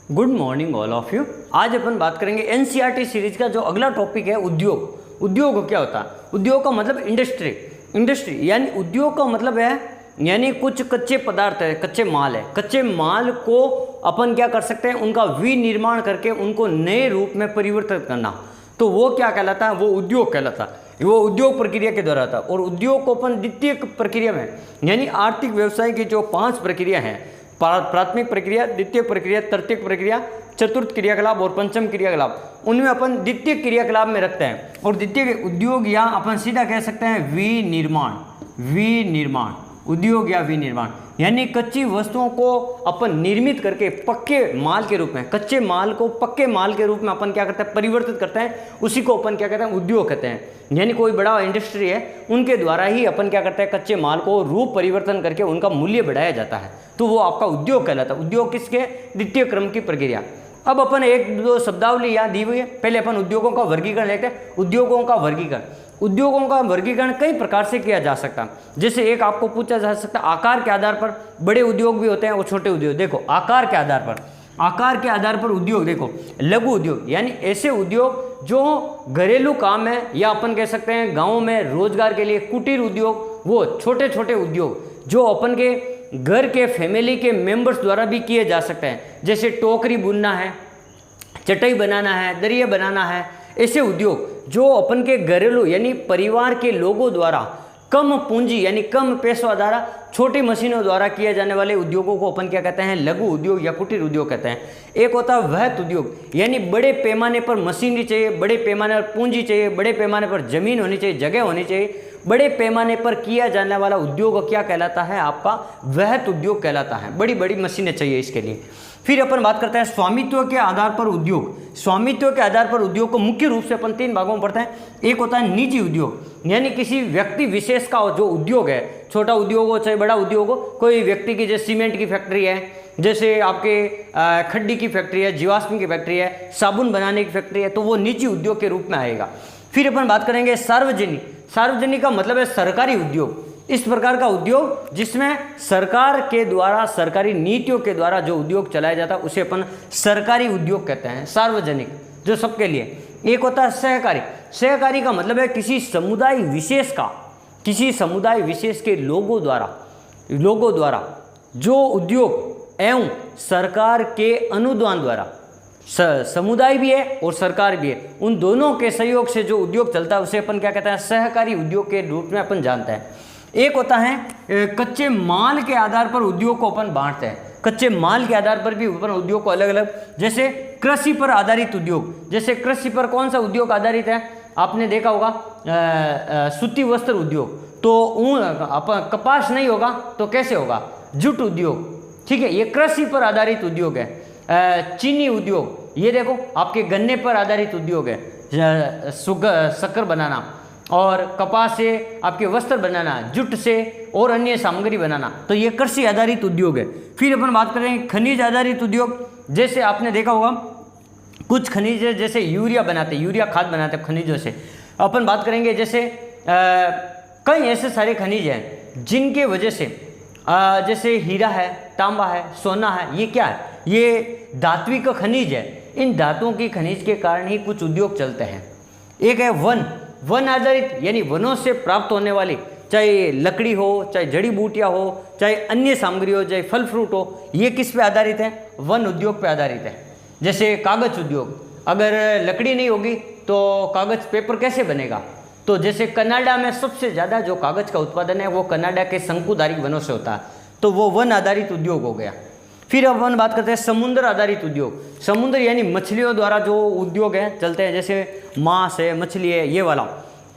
Good morning all of you. आज अपन बात करेंगे एनसीईआरटी सीरीज का जो अगला टॉपिक है उद्योग। उद्योग क्या होता है? उद्योग का मतलब इंडस्ट्री यानी उद्योग का मतलब है यानी कुछ कच्चे पदार्थ है, कच्चे माल है। कच्चे माल को अपन क्या कर सकते हैं, उनका विनिर्माण करके उनको नए रूप में परिवर्तित करना, तो वो क्या कहलाता है? वो उद्योग कहलाता है। वो उद्योग प्रक्रिया के द्वारा था। और उद्योग को अपन द्वितीय प्रक्रिया में यानी आर्थिक व्यवसाय की जो 5 प्रक्रिया हैं, प्राथमिक प्रक्रिया, द्वितीय प्रक्रिया, तृतीय प्रक्रिया, चतुर्थ क्रियाकलाप और पंचम क्रियाकलाप, उनमें अपन द्वितीय क्रियाकलाप में रखते हैं। और द्वितीय उद्योग या अपन सीधा कह सकते हैं विनिर्माण उद्योग या विनिर्माण यानी कच्ची वस्तुओं को अपन निर्मित करके पक्के माल के रूप में, कच्चे माल को पक्के माल के रूप में अपन क्या करते हैं, परिवर्तित करते हैं। उसी को अपन क्या कहते हैं, उद्योग कहते हैं। यानी कोई बड़ा इंडस्ट्री है, उनके द्वारा ही अपन क्या करते हैं, कच्चे माल को रूप परिवर्तन करके उनका मूल्य बढ़ाया जाता है, तो वो आपका उद्योग कहलाता है। उद्योग किसके? द्वितीय क्रम की प्रक्रिया। अब अपन एक दो शब्दावली यहाँ दी हुई है। पहले अपन उद्योगों का वर्गीकरण लेते हैं। उद्योगों का वर्गीकरण कई प्रकार से किया जा सकता है। जैसे एक आपको पूछा जा सकता है आकार के आधार पर, बड़े उद्योग भी होते हैं और छोटे उद्योग। देखो आकार के आधार पर उद्योग, देखो लघु उद्योग यानी ऐसे उद्योग जो घरेलू काम है, या अपन कह सकते हैं गाँव में रोजगार के लिए कुटीर उद्योग, वो छोटे छोटे उद्योग जो अपन के घर के फैमिली के मेंबर्स द्वारा भी किए जा सकते हैं। जैसे टोकरी बुनना है, चटाई बनाना है, दरिया बनाना है, ऐसे उद्योग जो अपन के घरेलू यानी परिवार के लोगों द्वारा कम पूंजी यानी कम पैसों द्वारा छोटी मशीनों द्वारा किए जाने वाले उद्योगों को अपन क्या कहते हैं, लघु उद्योग या कुटीर उद्योग कहते हैं। एक होता है वृहत उद्योग यानी बड़े पैमाने पर मशीनरी चाहिए, बड़े पैमाने पर पूंजी चाहिए, बड़े पैमाने पर जमीन होनी चाहिए, जगह होनी चाहिए, बड़े पैमाने पर किया जाने वाला उद्योग क्या कहलाता है, आपका वृहत उद्योग कहलाता है। बड़ी बड़ी मशीनें चाहिए इसके लिए। फिर अपन बात करते हैं स्वामित्व के आधार पर उद्योग। स्वामित्व के आधार पर उद्योग को मुख्य रूप से अपन 3 भागों में पढ़ते हैं। एक होता है निजी उद्योग यानी किसी व्यक्ति विशेष का जो उद्योग है, छोटा उद्योग हो चाहे बड़ा उद्योग हो, कोई व्यक्ति की जैसे सीमेंट की फैक्ट्री है, जैसे आपके खड्डी की फैक्ट्री है, जीवाश्म की फैक्ट्री है, साबुन बनाने की फैक्ट्री है, तो वो निजी उद्योग के रूप में आएगा। फिर अपन बात करेंगे सार्वजनिक का मतलब है सरकारी उद्योग। इस प्रकार का उद्योग जिसमें सरकार के द्वारा, सरकारी नीतियों के द्वारा जो उद्योग चलाया जाता है उसे अपन सरकारी उद्योग कहते हैं, सार्वजनिक जो सबके लिए। एक होता है सहकारी का मतलब है किसी समुदाय विशेष के लोगों द्वारा जो उद्योग एवं सरकार के अनुदान द्वारा, समुदाय भी है और सरकार भी है, उन दोनों के सहयोग से जो उद्योग चलता है उसे अपन क्या कहते हैं, सहकारी उद्योग के रूप में अपन जानते हैं। एक होता है कच्चे माल के आधार पर उद्योग को अपन बांटते हैं। कच्चे माल के आधार पर भी अपन उद्योग को अलग अलग, जैसे कृषि पर आधारित उद्योग। जैसे कृषि पर कौन सा उद्योग आधारित है, आपने देखा होगा सूती वस्त्र उद्योग, तो कपास नहीं होगा तो कैसे होगा, जूट उद्योग, ठीक है, ये कृषि पर आधारित उद्योग है। चीनी उद्योग, ये देखो आपके गन्ने पर आधारित उद्योग है, शक्कर बनाना, और कपास से आपके वस्त्र बनाना, जूट से और अन्य सामग्री बनाना, तो ये कृषि आधारित उद्योग है। फिर अपन बात करेंगे खनिज आधारित उद्योग। जैसे आपने देखा होगा कुछ खनिज जैसे यूरिया खाद बनाते हैं खनिजों से। अपन बात करेंगे जैसे कई ऐसे सारे खनिज हैं जिनके वजह से जैसे हीरा है, तांबा है, सोना है, ये क्या है, ये धात्विक खनिज है। इन धातुओं की खनिज के कारण ही कुछ उद्योग चलते हैं। एक है वन आधारित यानी वनों से प्राप्त होने वाली, चाहे लकड़ी हो, चाहे जड़ी बूटियाँ हो, चाहे अन्य सामग्री हो, चाहे फल फ्रूट हो, ये किस पे आधारित है, वन उद्योग पे आधारित है। जैसे कागज उद्योग, अगर लकड़ी नहीं होगी तो कागज पेपर कैसे बनेगा, तो जैसे कनाडा में सबसे ज़्यादा जो कागज का उत्पादन है वो कनाडा के शंकुधारी वनों से होता है, तो वो वन आधारित उद्योग हो गया। फिर अपन बात करते हैं समुद्र आधारित उद्योग। समुद्र यानी मछलियों द्वारा जो उद्योग है चलते हैं, जैसे मांस है, मछली है, ये वाला।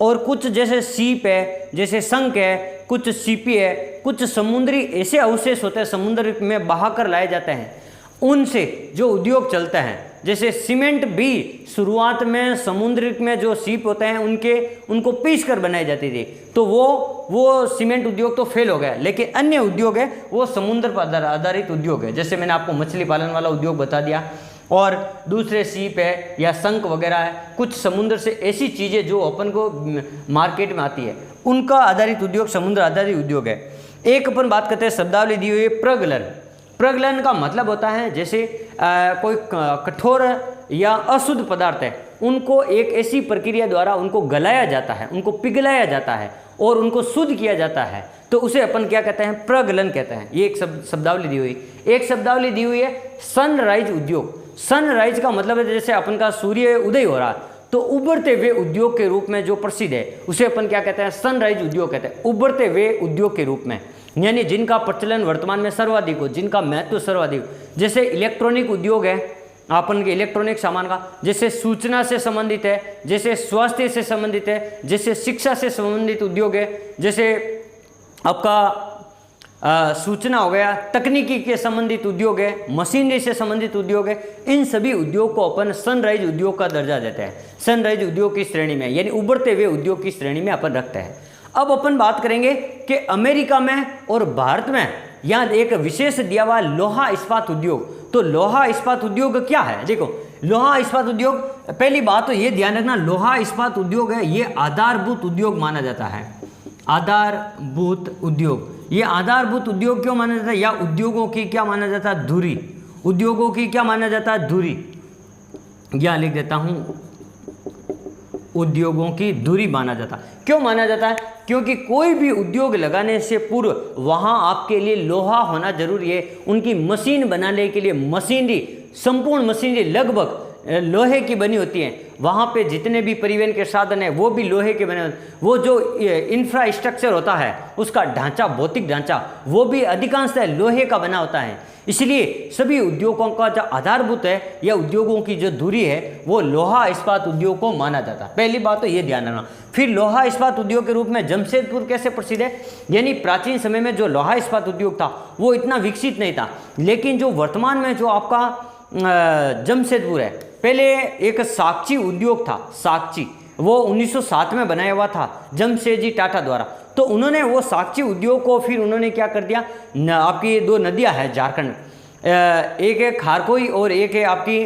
और कुछ जैसे सीप है, जैसे शंख है, कुछ सीपी है, कुछ समुद्री ऐसे अवशेष होते हैं समुद्र में बहाकर लाए जाते हैं, उनसे जो उद्योग चलते हैं। जैसे सीमेंट भी शुरुआत में समुद्र में जो सीप होते हैं उनको पीस कर बनाई जाती थी, तो वो सीमेंट उद्योग तो फेल हो गया। लेकिन अन्य उद्योग है वो समुद्र पर आधारित उद्योग है। जैसे मैंने आपको मछली पालन वाला उद्योग बता दिया, और दूसरे सीप है या शंख वगैरह है, कुछ समुद्र से ऐसी चीज़ें जो अपन को मार्केट में आती है, उनका आधारित उद्योग समुद्र आधारित उद्योग है। एक अपन बात करते हैं शब्दावली दी हुई है प्रगलन का मतलब होता है जैसे कोई कठोर या अशुद्ध पदार्थ है, उनको एक ऐसी प्रक्रिया द्वारा उनको गलाया जाता है, उनको पिघलाया जाता है और उनको शुद्ध किया जाता है, तो उसे अपन क्या कहते हैं, प्रगलन कहते हैं। ये एक शब्दावली दी हुई। एक शब्दावली दी हुई है सनराइज उद्योग। सनराइज का मतलब है जैसे अपन का सूर्य उदय हो रहा, तो उभरते हुए उद्योग के रूप में जो प्रसिद्ध है उसे अपन क्या कहते हैं, सनराइज उद्योग कहते हैं, उभरते हुए उद्योग के रूप में, यानी जिनका प्रचलन वर्तमान में सर्वाधिक हो, जिनका महत्व सर्वाधिक हो। जैसे इलेक्ट्रॉनिक उद्योग है अपन के, इलेक्ट्रॉनिक सामान का, जैसे सूचना से संबंधित है, जैसे स्वास्थ्य से संबंधित है, जैसे शिक्षा से संबंधित उद्योग है, जैसे आपका सूचना हो गया, तकनीकी के संबंधित उद्योग है, मशीनरी से संबंधित उद्योग है। इन सभी उद्योग को अपन सनराइज उद्योग का दर्जा देते हैं, सनराइज उद्योग की श्रेणी में, यानी उभरते हुए उद्योग की श्रेणी में अपन रखते हैं। अब अपन बात करेंगे कि अमेरिका में और भारत में यहाँ एक विशेष दिया हुआ लोहा इस्पात उद्योग। तो लोहा इस्पात उद्योग क्या है? देखो, लोहा इस्पात उद्योग, पहली बात तो ये ध्यान रखना, लोहा इस्पात उद्योग है ये आधारभूत उद्योग माना जाता है। आधारभूत उद्योग, ये आधारभूत उद्योग क्यों माना जाता है, या उद्योगों की क्या माना जाता है, धुरी। उद्योगों की क्या माना जाता है, धुरी। यह लिख देता हूं, उद्योगों की धुरी माना जाता है। क्यों माना जाता है? क्योंकि कोई भी उद्योग लगाने से पूर्व वहां आपके लिए लोहा होना जरूरी है। उनकी मशीन बनाने के लिए मशीनरी, संपूर्ण मशीनरी लगभग लोहे की बनी होती है। वहाँ पे जितने भी परिवहन के साधन है वो भी लोहे के बने होते हैं। वो जो इंफ्रास्ट्रक्चर होता है उसका ढांचा, भौतिक ढांचा, वो भी अधिकांशतः लोहे का बना होता है। इसलिए सभी उद्योगों का जो आधारभूत है या उद्योगों की जो धुरी है वो लोहा इस्पात उद्योग को माना जाता है। पहली बात तो ये ध्यान रखना। फिर लोहा इस्पात उद्योग के रूप में जमशेदपुर कैसे प्रसिद्ध है, यानी प्राचीन समय में जो लोहा इस्पात उद्योग था वो इतना विकसित नहीं था, लेकिन जो वर्तमान में जो आपका जमशेदपुर है, पहले एक साक्ची उद्योग था, साक्ची, वो 1907 में बनाया हुआ था जमशेदजी टाटा द्वारा। तो उन्होंने वो साक्ची उद्योग को फिर उन्होंने क्या कर दिया, आपकी दो नदियां हैं झारखंड, एक है खारकोई और एक है आपकी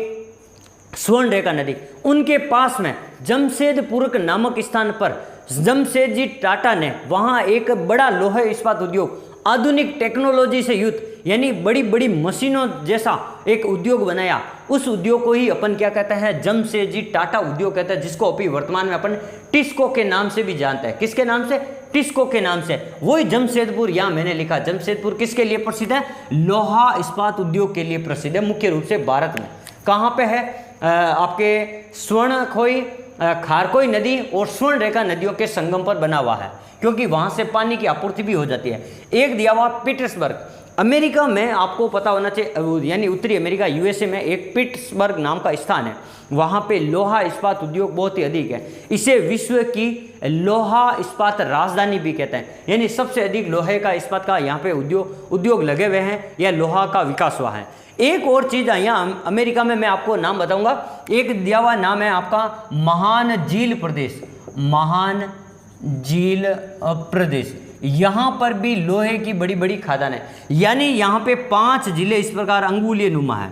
स्वर्णरेखा नदी, उनके पास में जमशेदपुर नामक स्थान पर जमशेदजी टाटा ने वहाँ एक बड़ा लोहा इस्पात उद्योग, आधुनिक टेक्नोलॉजी से युक्त, यानी बड़ी बड़ी मशीनों जैसा एक उद्योग बनाया। उस उद्योग को ही अपन क्या कहते हैं, जमशेदजी टाटा उद्योग कहते हैं, जिसको अभी वर्तमान में अपन टिस्को के नाम से भी जानते हैं। किसके नाम से? टिस्को के नाम से। वही जमशेदपुर, यहाँ मैंने लिखा जमशेदपुर किसके लिए प्रसिद्ध है, लोहा इस्पात उद्योग के लिए प्रसिद्ध है, मुख्य रूप से भारत में। कहाँ पे है? आपके स्वर्णखोई, खारकोई नदी और स्वर्णरेखा नदियों के संगम पर बना हुआ है, क्योंकि वहाँ से पानी की आपूर्ति भी हो जाती है। एक दिया हुआ पीटर्सबर्ग, अमेरिका में आपको पता होना चाहिए, यानी उत्तरी अमेरिका यूएसए में एक पीटर्सबर्ग नाम का स्थान है, वहाँ पे लोहा इस्पात उद्योग बहुत ही अधिक है। इसे विश्व की लोहा इस्पात राजधानी भी कहते हैं, यानी सबसे अधिक लोहे का इस्पात का यहाँ पे उद्योग लगे हुए हैं या लोहा का विकास हुआ है। एक और चीज़ यहाँ अमेरिका में मैं आपको नाम बताऊंगा, एक दिया हुआ नाम है आपका महान झील प्रदेश, महान झील प्रदेश। यहाँ पर भी लोहे की बड़ी बड़ी खादान है, यानी यहाँ पे 5 जिले इस प्रकार अंगुलीय नुमा है,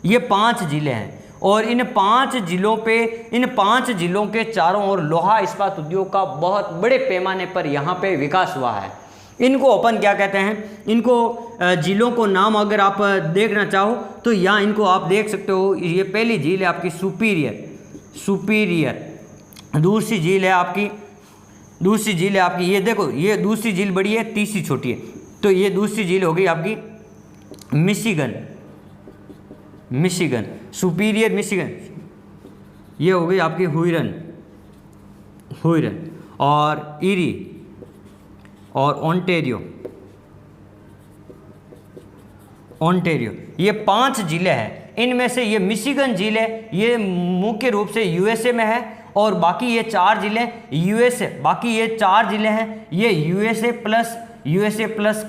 ये 5 जिले हैं और इन 5 जिलों पे, इन 5 जिलों के चारों ओर लोहा इस्पात उद्योग का बहुत बड़े पैमाने पर यहाँ पे विकास हुआ है। इनको अपन क्या कहते हैं, इनको जिलों को नाम अगर आप देखना चाहो तो यहाँ इनको आप देख सकते हो। ये पहली झील है आपकी सुपीरियर, दूसरी झील है आपकी, ये देखो, ये दूसरी झील बड़ी है, तीसरी छोटी है, तो ये दूसरी झील हो गई आपकी मिशिगन, सुपीरियर मिशिगन, ये हो गई आपकी हुइरन और इरी और ओंटेरियो, ये 5 जिले हैं। इनमें से ये मिशिगन झील है, ये मुख्य रूप से यूएसए में है, और बाकी ये 4 जिले यूएसए, बाकी ये 4 जिले हैं ये यूएसए प्लस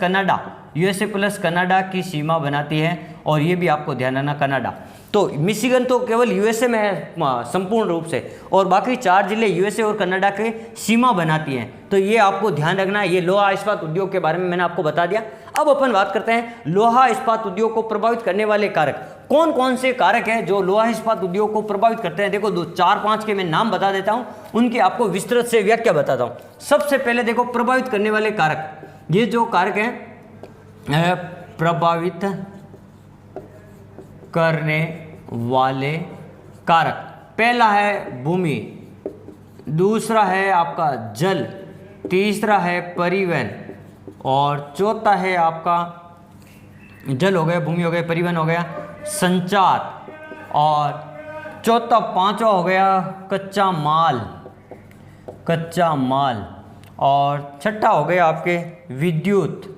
कनाडा की सीमा बनाती है, और ये भी आपको ध्यान रखना कनाडा। तो मिशिगन तो केवल यूएसए में है संपूर्ण रूप से, और बाकी 4 जिले यूएसए और कनाडा के सीमा बनाती हैं। तो ये आपको ध्यान रखना है। ये लोहा इस्पात उद्योग के बारे में मैंने आपको बता दिया। अब अपन बात करते हैं लोहा इस्पात उद्योग को प्रभावित करने वाले कारक। कौन कौन से कारक हैं जो लोहा इस्पात उद्योग को प्रभावित करते हैं? देखो 4-5 के मैं नाम बता देता हूं, उनकी आपको विस्तृत से व्याख्या बताता हूं। सबसे पहले देखो प्रभावित करने वाले कारक, ये जो कारक हैं प्रभावित करने वाले कारक। पहला है भूमि, दूसरा है आपका जल, तीसरा है परिवहन और चौथा है आपका जल हो गया, भूमि हो गया, परिवहन हो गया, संचार और चौथा पांचवा हो गया कच्चा माल, कच्चा माल और छठा हो गया आपके विद्युत,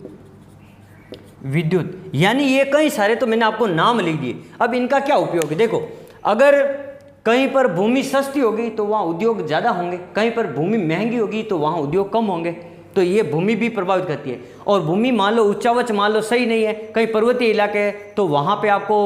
विद्युत। यानी ये कई सारे तो मैंने आपको नाम लिख दिए। अब इनका क्या उपयोग है? देखो, अगर कहीं पर भूमि सस्ती होगी तो वहाँ उद्योग ज़्यादा होंगे, कहीं पर भूमि महंगी होगी तो वहाँ उद्योग कम होंगे। तो ये भूमि भी प्रभावित करती है। और भूमि मान लो उच्चावच मान लो सही नहीं है, कहीं पर्वतीय इलाके है तो वहाँ पे आपको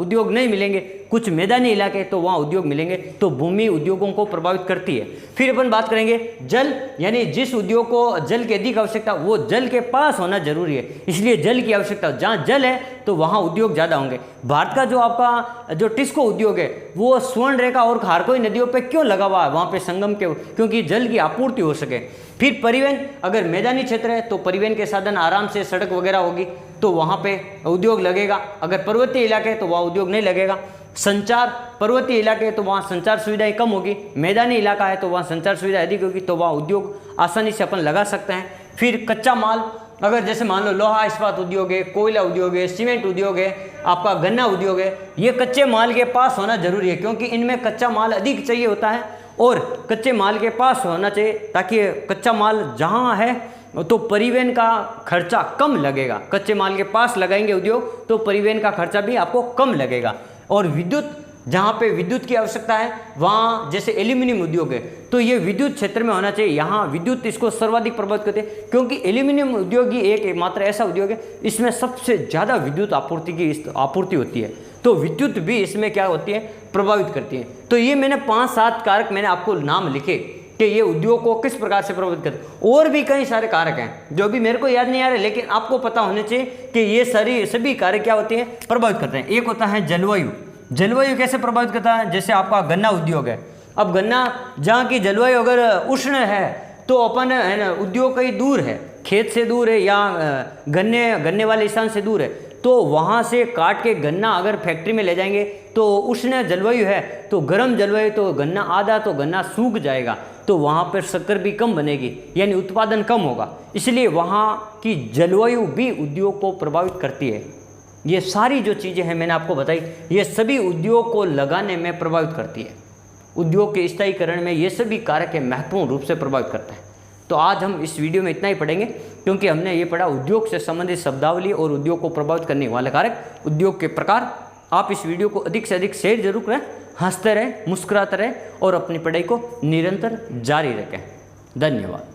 उद्योग नहीं मिलेंगे, कुछ मैदानी इलाके तो वहाँ उद्योग मिलेंगे। तो भूमि उद्योगों को प्रभावित करती है। फिर अपन बात करेंगे जल, यानी जिस उद्योग को जल की अधिक आवश्यकता वो जल के पास होना जरूरी है, इसलिए जल की आवश्यकता, जहाँ जल है तो वहाँ उद्योग ज़्यादा होंगे। भारत का जो आपका जो टिस्को उद्योग है वो स्वर्ण रेखा और खारकोई नदियों पर क्यों लगा हुआ है? वहाँ पे संगम के, क्योंकि जल की आपूर्ति हो सके। फिर परिवहन, अगर मैदानी क्षेत्र है तो परिवहन के साधन आराम से सड़क वगैरह होगी तो वहाँ पे उद्योग लगेगा, अगर पर्वतीय इलाके है तो वहाँ उद्योग नहीं लगेगा। संचार, पर्वतीय इलाके है तो वहाँ संचार सुविधाएं कम होगी, मैदानी इलाका है तो वहाँ संचार सुविधा अधिक होगी, तो वहाँ उद्योग आसानी से अपन लगा सकते हैं। फिर कच्चा माल, अगर जैसे मान लो लोहा इस्पात उद्योग है, कोयला उद्योग है, सीमेंट उद्योग है, आपका गन्ना उद्योग है, ये कच्चे माल के पास होना जरूरी है क्योंकि इनमें कच्चा माल अधिक चाहिए होता है और कच्चे माल के पास होना चाहिए ताकि कच्चा माल जहाँ है तो परिवहन का खर्चा कम लगेगा। कच्चे माल के पास लगाएंगे उद्योग तो परिवहन का खर्चा भी आपको कम लगेगा। और विद्युत, जहाँ पे विद्युत की आवश्यकता है वहाँ जैसे एल्यूमिनियम उद्योग है तो ये विद्युत क्षेत्र में होना चाहिए, यहाँ विद्युत इसको सर्वाधिक प्रभावित करते हैं क्योंकि एल्यूमिनियम उद्योग ही एक मात्र ऐसा उद्योग है इसमें सबसे ज़्यादा विद्युत आपूर्ति होती है। तो विद्युत भी इसमें क्या होती है? प्रभावित करती है। तो ये मैंने 5-7 कारक मैंने आपको नाम लिखे कि ये उद्योग को किस प्रकार से प्रभावित करते हैं। और भी कई सारे कारक हैं जो भी मेरे को याद नहीं आ रहे, लेकिन आपको पता होने चाहिए कि ये सभी कारक क्या होते हैं? प्रभावित करते हैं। एक होता है जलवायु। जलवायु कैसे प्रभावित करता है? जैसे आपका गन्ना उद्योग है, अब गन्ना जहाँ की जलवायु अगर उष्ण है तो अपन है ना उद्योग कहीं दूर है, खेत से दूर है या गन्ने वाले स्थान से दूर है, तो वहाँ से काट के गन्ना अगर फैक्ट्री में ले जाएंगे तो उष्ण जलवायु है तो गर्म जलवायु, तो गन्ना आधा तो गन्ना सूख जाएगा, तो वहाँ पर शक्कर भी कम बनेगी यानी उत्पादन कम होगा। इसलिए वहाँ की जलवायु भी उद्योग को प्रभावित करती है। ये सारी जो चीज़ें हैं मैंने आपको बताई, ये सभी उद्योग को लगाने में प्रभावित करती है। उद्योग के स्थायीकरण में ये सभी कारक महत्वपूर्ण रूप से प्रभावित करते हैं। तो आज हम इस वीडियो में इतना ही पढ़ेंगे क्योंकि हमने ये पढ़ा उद्योग से संबंधित शब्दावली और उद्योग को प्रभावित करने वाले कारक, उद्योग के प्रकार। आप इस वीडियो को अधिक से अधिक शेयर जरूर करें, हंसते रहें, मुस्कुराते रहें और अपनी पढ़ाई को निरंतर जारी रखें। धन्यवाद।